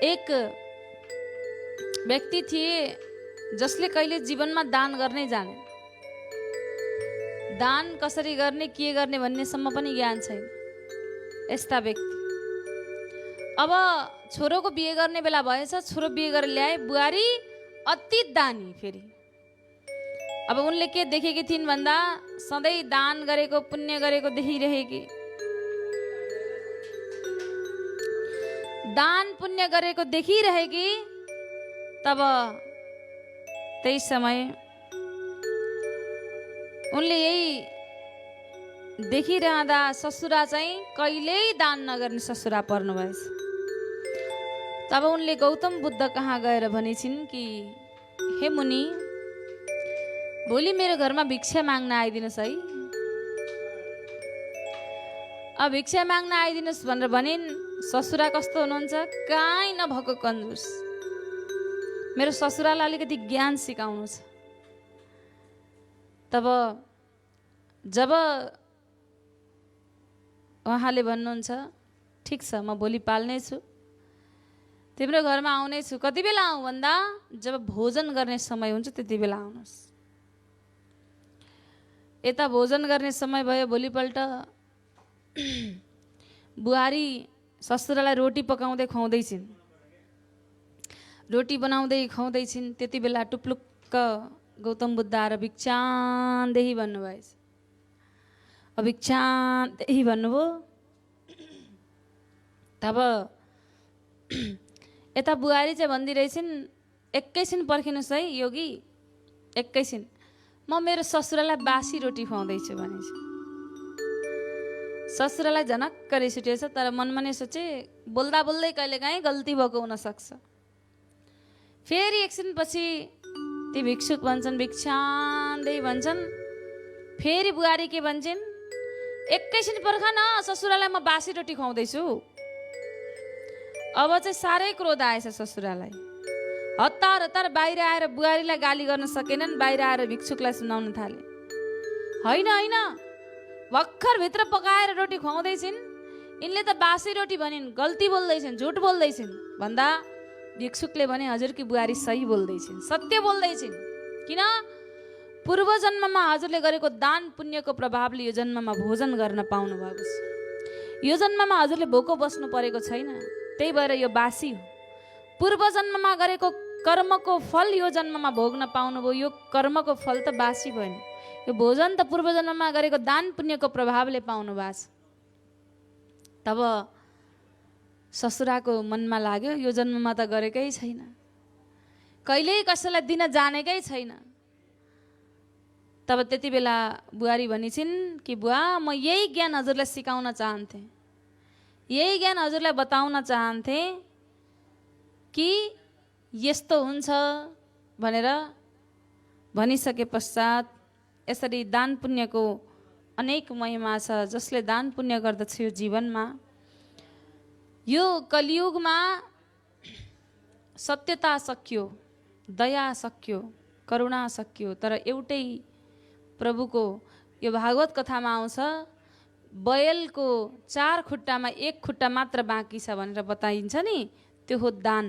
एक व्यक्ति थिए जसले कहिले जीवनमा दान गर्नै जाने, दान कसरी गर्ने के गर्ने भन्नेसम्म पनि ज्ञान छैन यस्ता व्यक्ति। अब छोरोको बिहे गर्ने बेला भएछ, छोरो बिहे गरेर ल्याए, बुहारी अति दानी। फेरि अब उनले के देखेकी थिइन् भन्दा सधैँ दान गरेको पुण्य गरेको देखिरहेकी, दान पुण्य गरेको देखिरहेकी। तब त्यही समय उनले यही देखिरहँदा ससुरा चाहिँ कहिल्यै दान नगर्ने ससुरा पर्नु भएछ। तब उनले गौतम बुद्ध कहाँ गएर भनेछिन् कि हे मुनि, भोलि मेरो घरमा भिक्षा माग्न आइदिनुहोस् है। अब भिक्षा माग्न आइदिनुहोस् भनेर भनिन्। ससुरा कस्तो हुनुहुन्छ? काहीँ नभएको कन्जुस। मेरो ससुरालाई अलिकति ज्ञान सिकाउनु छ। तब जब उहाँले भन्नुहुन्छ ठिक छ, म भोलि पाल्ने छु, तिम्रो घरमा आउने छु। कति बेला आउँ भन्दा जब भोजन गर्ने समय हुन्छ त्यति बेला आउनुहोस्। यता भोजन गर्ने समय भयो। भोलिपल्ट बुहारी ससुरालाई रोटी पकाउँदै खुवाउँदैछिन्, रोटी बनाउँदै खुवाउँदैछिन्। त्यति बेला टुप्लुक्क गौतम बुद्ध आएर भिक्षान्देही भन्नुभएछ। अब भिक्षान्देही भन्नुभयो। तब यता बुहारी चाहिँ भन्दिरहेछिन्, एकैछिन पर्खिनुहोस् है योगी, एकैछिन, म मेरो ससुरालाई बासी रोटी खुवाउँदैछु भनेछ। ससुरालाई झनक्क रिस उठेछ। तर मनमा नै सोचे बोल्दा बोल्दै कहिलेकाहीँ गल्ती भएको हुनसक्छ। फेरि एकछिनपछि ती भिक्षुक भन्छन्, भिक्षान्दै भन्छन्। फेरि बुहारी के भन्छन्, एकैछिन पर्ख न, ससुरालाई म बासी रोटी खुवाउँदैछु। अब चाहिँ साह्रै क्रोध आएछ ससुरालाई। हतार हतार बाहिर आएर बुहारीलाई गाली गर्न सकेनन्। बाहिर आएर भिक्षुकलाई सुनाउन थाले, होइन होइन, भर्खर भित्र पकाएर रोटी खुवाउँदैछिन्, यिनले त बासी रोटी भनिन्, गल्ती बोल्दैछन्, झुट बोल्दैछन् भन्दा भिक्षुकले भने हजुरकी बुहारी सही बोल्दैछिन्, सत्य बोल्दैछिन्। किन? पूर्व जन्ममा हजुरले गरेको दान पुण्यको प्रभावले यो जन्ममा भोजन गर्न पाउनु भएको छ। यो जन्ममा हजुरले भोको बस्नु परेको छैन, त्यही भएर यो बासी हो। पूर्व जन्ममा गरेको कर्मको फल यो जन्ममा भोग्न पाउनुभयो, यो कर्मको फल त बासी भयो नि। यो भोजन त पूर्व जन्ममा गरेको दान पुण्यको प्रभावले पाउनु भएको छ। तब ससुराको मनमा लाग्यो, यो जन्ममा त गरेकै छैन, कहिल्यै कसैलाई दिन जानेकै छैन। तब त्यति बेला बुहारी भनिछिन् कि बुवा, म यही ज्ञान हजुरलाई सिकाउन चाहन्थेँ, यही ज्ञान हजुरलाई बताउन चाहन्थेँ कि यस्तो हुन्छ भनेर। भनिसके पश्चात यसरी दान पुण्यको अनेक महिमा छ। जसले दान पुण्य गर्दछ यो जीवनमा, यो कलियुगमा सत्यता सकियो, दया सकियो, करुणा सकियो। तर एउटै प्रभुको यो भागवत कथामा आउँछ, बैलको 4 खुट्टामा 1 खुट्टा मात्र बाँकी छ भनेर बताइन्छ नि, त्यो हो दान।